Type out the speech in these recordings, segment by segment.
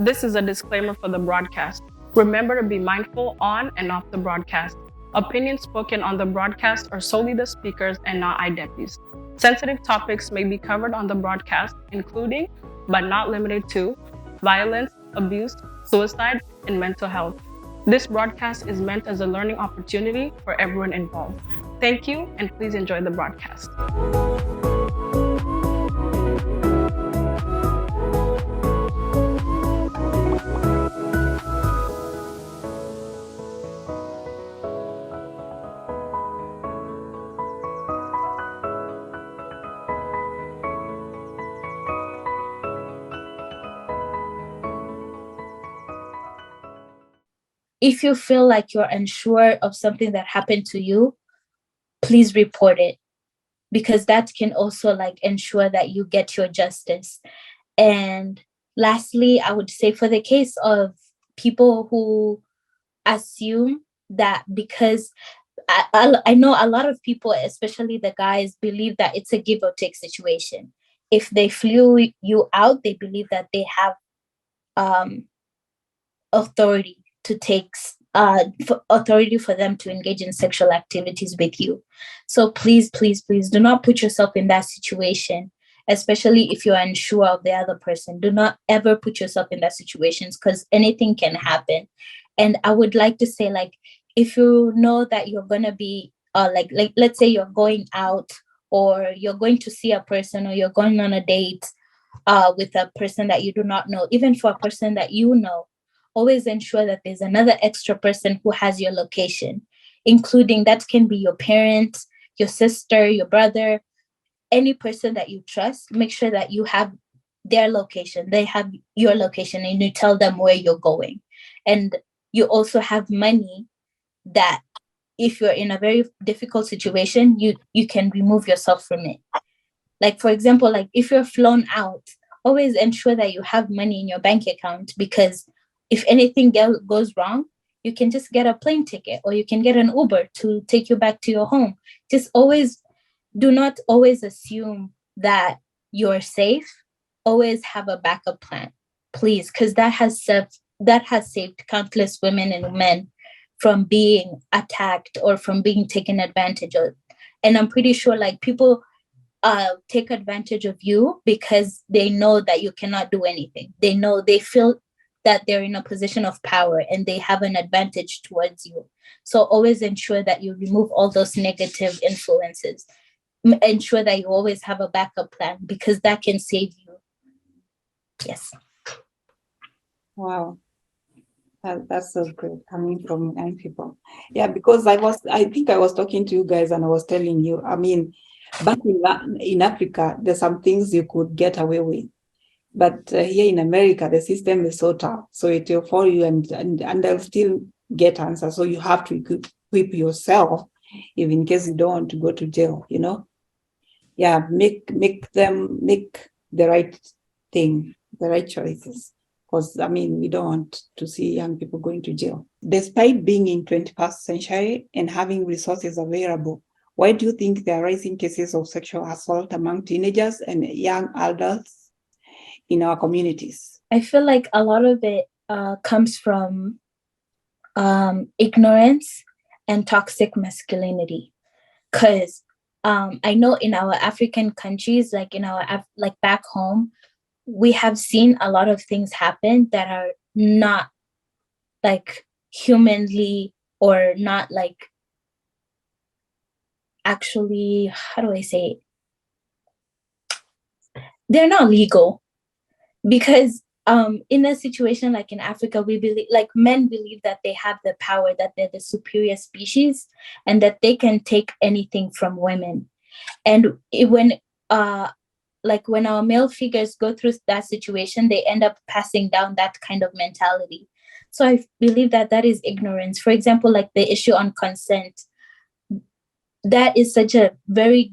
This is a disclaimer for the broadcast. Remember to be mindful on and off the broadcast. Opinions spoken on the broadcast are solely the speakers and not IDEPIs. Sensitive topics may be covered on the broadcast, including, but not limited to, violence, abuse, suicide, and mental health. This broadcast is meant as a learning opportunity for everyone involved. Thank you, and please enjoy the broadcast. If you feel like you're unsure of something that happened to you, please report it, because that can also ensure that you get your justice. And lastly, I would say for the case of people who assume that because I know a lot of people, especially the guys, believe that it's a give or take situation. If they flew you out, they believe that they have authority to take authority for them to engage in sexual activities with you. So please, please, please do not put yourself in that situation, especially if you're unsure of the other person. Do not ever put yourself in that situation, because anything can happen. And I would like to say, if you know that you're going to be, let's say you're going out, or you're going to see a person, or you're going on a date with a person that you do not know, even for a person that you know, always ensure that there's another extra person who has your location, including that can be your parents, your sister, your brother, any person that you trust. Make sure that you have their location, they have your location, and you tell them where you're going. And you also have money that if you're in a very difficult situation, you can remove yourself from it. For example, if you're flown out, always ensure that you have money in your bank account, because if anything goes wrong, you can just get a plane ticket, or you can get an Uber to take you back to your home. Just do not always assume that you're safe. Always have a backup plan, please, because that has saved countless women and men from being attacked or from being taken advantage of. And I'm pretty sure people take advantage of you because they know that you cannot do anything. They feel that they're in a position of power and they have an advantage towards you. So always ensure that you remove all those negative influences. Ensure that you always have a backup plan, because that can save you. Yes. Wow. That's so great coming from young people. Yeah, because I think I was talking to you guys and I was telling you, back in Africa, there's some things you could get away with. But here in America, the system is so tough. So it will follow you and they'll still get answers. So you have to equip yourself, if in case you don't want to go to jail, Yeah, make the right thing, the right choices. Because, we don't want to see young people going to jail. Despite being in 21st century and having resources available, why do you think there are rising cases of sexual assault among teenagers and young adults in our communities? I feel like a lot of it comes from ignorance and toxic masculinity. Because I know in our African countries, in our back home, we have seen a lot of things happen that are not humanly, or not actually, how do I say it? They're not legal, because in a situation like in Africa, we believe, men believe that they have the power, that they're the superior species, and that they can take anything from women. And when our male figures go through that situation, they end up passing down that kind of mentality. So I believe that is ignorance. For example, the issue on consent, that is such a very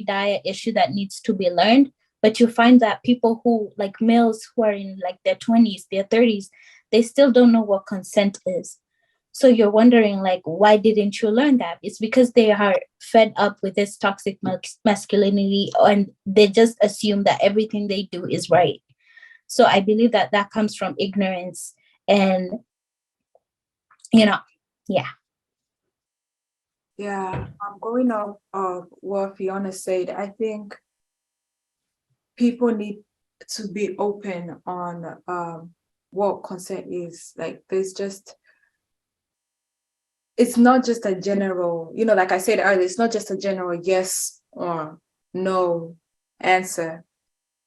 dire issue that needs to be learned. But you find that people who, males who are in their 20s, their 30s, they still don't know what consent is. So you're wondering, why didn't you learn that? It's because they are fed up with this toxic masculinity, and they just assume that everything they do is right. So I believe that that comes from ignorance. And, you know, yeah. Yeah, I'm going off of what Fiona said. I think people need to be open on what consent is. Like, it's not just a general, like I said earlier, it's not just a general yes or no answer.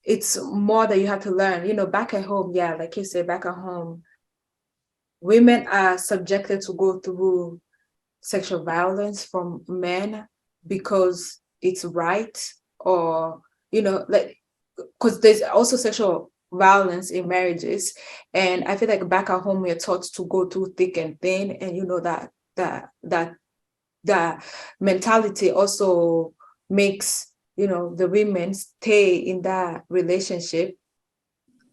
It's more that you have to learn. Back at home, yeah, like you said, back at home, women are subjected to go through sexual violence from men because it's right, or like, because there's also sexual violence in marriages, and I feel like back at home we're taught to go through thick and thin, and that mentality also makes the women stay in that relationship,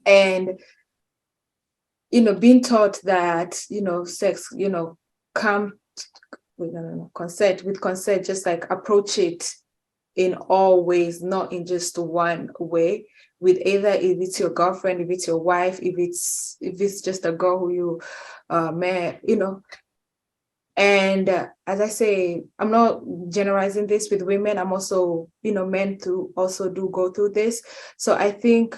and being taught that sex come with consent, just like approach it in all ways, not in just one way, with either if it's your girlfriend, if it's your wife, if it's just a girl who you met, and as I say, I'm not generalizing this with women. I'm also men to also do go through this. So I think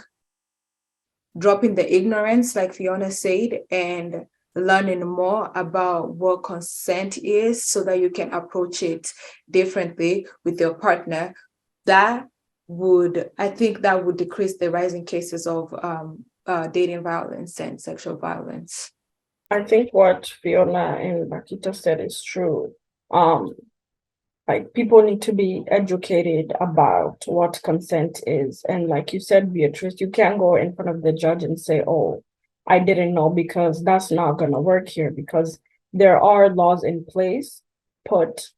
dropping the ignorance, like Fiona said, and learning more about what consent is so that you can approach it differently with your partner, I think that would decrease the rising cases of dating violence and sexual violence. I think what Fiona and Bakita said is true. Like, people need to be educated about what consent is. And like you said, Beatrice, you can't go in front of the judge and say, oh, I didn't know, because that's not going to work here, because there are laws in place put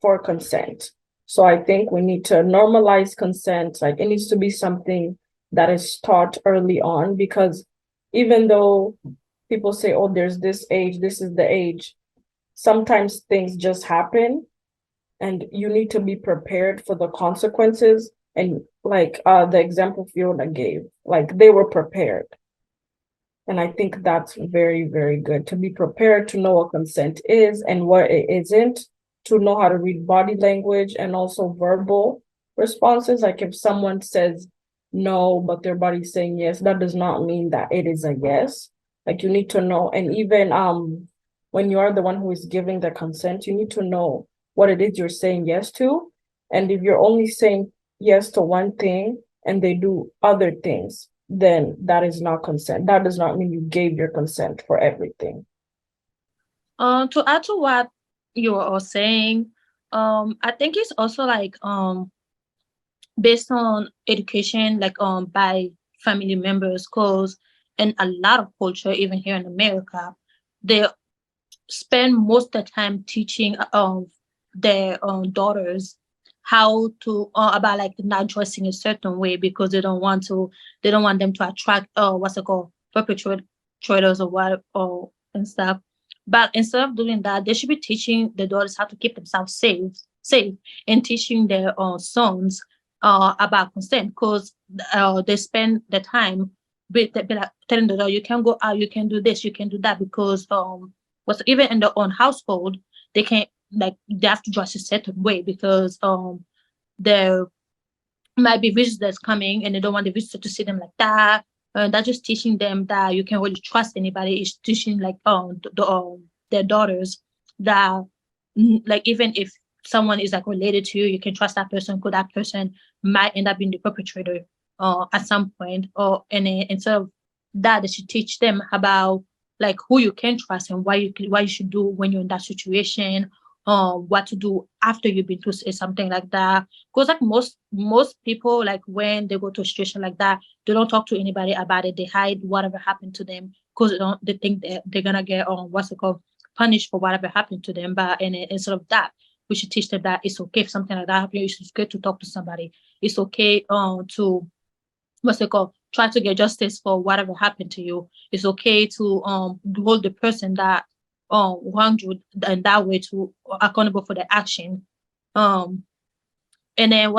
for consent. So I think we need to normalize consent. Like, it needs to be something that is taught early on, because even though people say, oh, there's this age, this is the age, sometimes things just happen, and you need to be prepared for the consequences. And like the example Fiona gave, like, they were prepared. And I think that's very, very good, to be prepared, to know what consent is and what it isn't, to know how to read body language and also verbal responses. Like, if someone says no, but their body's saying yes, that does not mean that it is a yes. Like, you need to know. And even when you are the one who is giving the consent, you need to know what it is you're saying yes to. And if you're only saying yes to one thing and they do other things, then that is not consent. That does not mean you gave your consent for everything. To add to what you were all saying, I think it's also like based on education, like by family members, cause in a lot of culture, even here in America, they spend most of the time teaching their daughters how to about like not dressing a certain way, because they don't want them to attract what's it called, perpetrators or what, or and stuff. But instead of doing that, they should be teaching the daughters how to keep themselves safe, and teaching their sons about consent, because they spend the time like, telling the daughter, you can go out, you can do this, you can do that, because was even in their own household, they can't, like, they have to dress a certain way, because there might be visitors coming and they don't want the visitor to see them like that. That's just teaching them that you can't really trust anybody. It's teaching like their daughters that like, even if someone is like related to you, you can trust that person, because that person might end up being the perpetrator at some point. Or and instead of that, they should teach them about like who you can trust and what you should do when you're in that situation, what to do after you've been through something like that. Because like most people, like when they go to a situation like that, they don't talk to anybody about it. They hide whatever happened to them, because they think they're gonna get what's it called, punished for whatever happened to them. But instead of that, we should teach them that it's okay if something like that happens. It's good to talk to somebody. It's okay to what's it called, try to get justice for whatever happened to you. It's okay to hold the person that wronged you in that way to accountable for the action. And then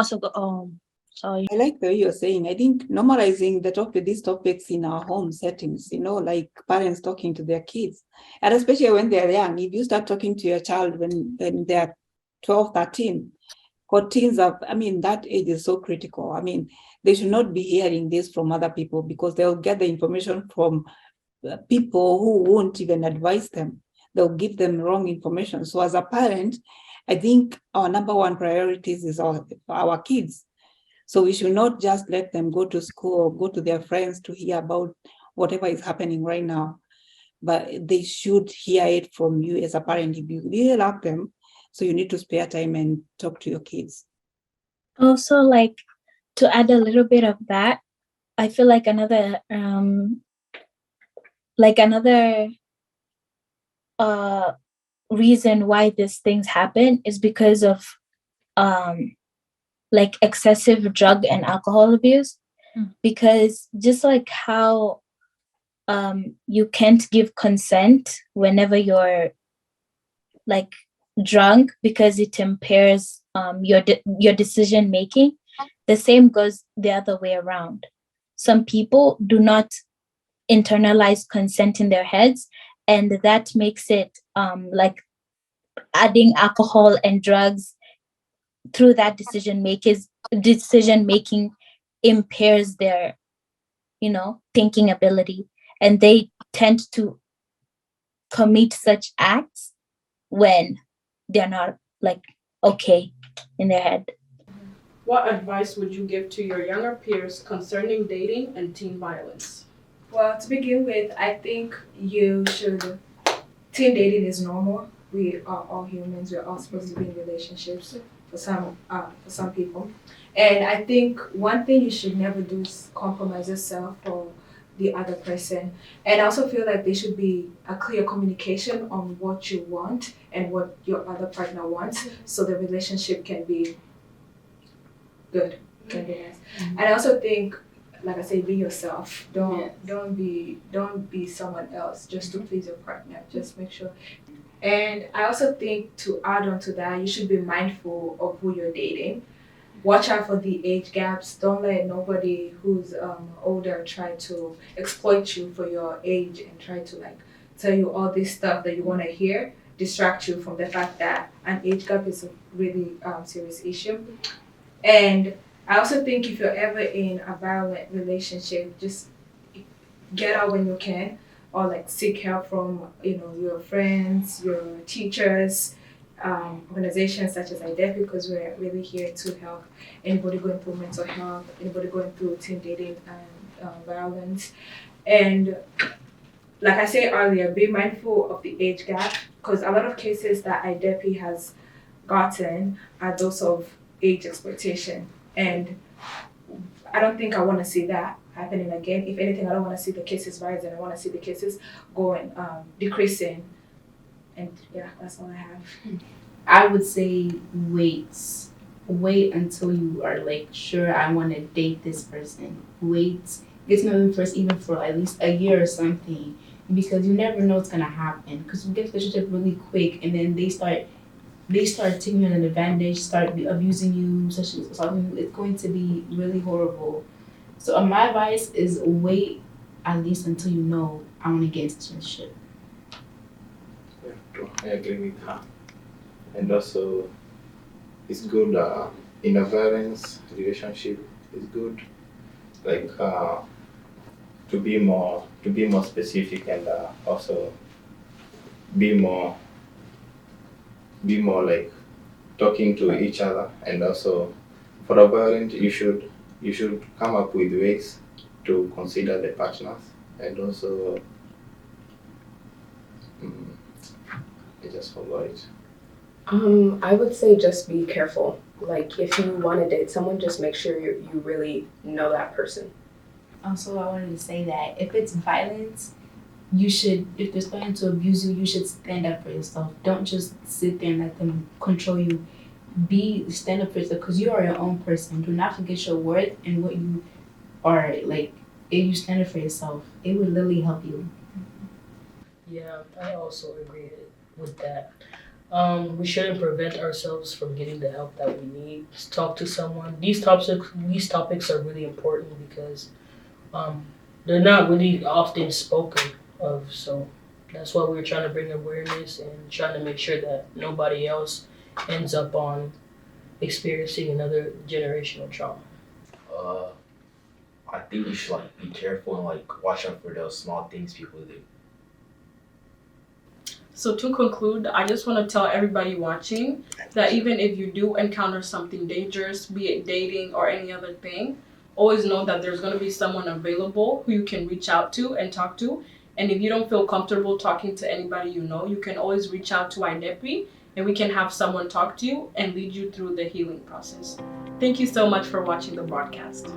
Sorry. I like the way you're saying. I think normalizing these topics in our home settings, like parents talking to their kids, and especially when they're young. If you start talking to your child when they're 12, 13, for teens that age is so critical. They should not be hearing this from other people because they'll get the information from people who won't even advise them. They'll give them wrong information. So as a parent, I think our number one priorities is our kids. So we should not just let them go to school or go to their friends to hear about whatever is happening right now, but they should hear it from you as a parent. If you really love them, so you need to spare time and talk to your kids. Also, like, to add a little bit of that, I feel like another reason why these things happen is because of like excessive drug and alcohol abuse. Because just like how you can't give consent whenever you're like drunk because it impairs your decision making, the same goes the other way around. Some people do not internalize consent in their heads, and that makes it like adding alcohol and drugs through that decision making impairs their thinking ability, and they tend to commit such acts when they're not like okay in their head. What advice would you give to your younger peers concerning dating and teen violence? Well, to begin with, I think teen dating is normal. We are all humans. We're all supposed to be in relationships for some people. And I think one thing you should never do is compromise yourself for the other person. And I also feel like there should be a clear communication on what you want and what your other partner wants, so the relationship can be good, can be nice. And I also think, like I say, be yourself. Don't be someone else just to please your partner. Just make sure. And I also think, to add on to that, you should be mindful of who you're dating. Watch out for the age gaps. Don't let nobody who's older try to exploit you for your age and try to tell you all this stuff that you want to hear, distract you from the fact that an age gap is a really serious issue. And I also think if you're ever in a violent relationship, just get out when you can, or seek help from your friends, your teachers, organizations such as IDEFI, because we're really here to help anybody going through mental health, anybody going through teen dating and violence. And like I said earlier, be mindful of the age gap, because a lot of cases that IDEPI has gotten are those of age exploitation. And I don't think I want to see that happening again. If anything, I don't want to see the cases rising. I want to see the cases going, decreasing. And yeah, that's all I have. I would say wait until you are sure I want to date this person. Wait, get to know them first, even for at least a year or something, because you never know what's gonna happen. Because you get to the relationship really quick, and then they start taking an advantage, start abusing you, sexually assaulting you. It's going to be really horrible. So my advice is wait at least until you know I want to get into this relationship. Yeah, I agree with her. And also, it's good in a violence relationship. It's good, to be more specific, and also be more talking to each other. And also, for a violent, you should come up with ways to consider the partners, and also I just forgot it. I would say just be careful. If you want to date someone, just make sure you really know that person. Also, I wanted to say that if it's violence, if they're starting to abuse you, you should stand up for yourself. Don't just sit there and let them control you. Stand up for yourself, because you are your own person. Do not forget your worth and what you are. If you stand up for yourself, it would literally help you. Yeah, I also agree with that. We shouldn't prevent ourselves from getting the help that we need. Just talk to someone. These topics are really important because they're not really often spoken of. So that's why we're trying to bring awareness and trying to make sure that nobody else ends up on experiencing another generational trauma. Uh, I think you should like be careful and like watch out for those small things people do. So to conclude, I just want to tell everybody watching that even if you do encounter something dangerous, be it dating or any other thing, always know that there's going to be someone available who you can reach out to and talk to. And if you don't feel comfortable talking to anybody you know, you can always reach out to IDEPI and we can have someone talk to you and lead you through the healing process. Thank you so much for watching the broadcast.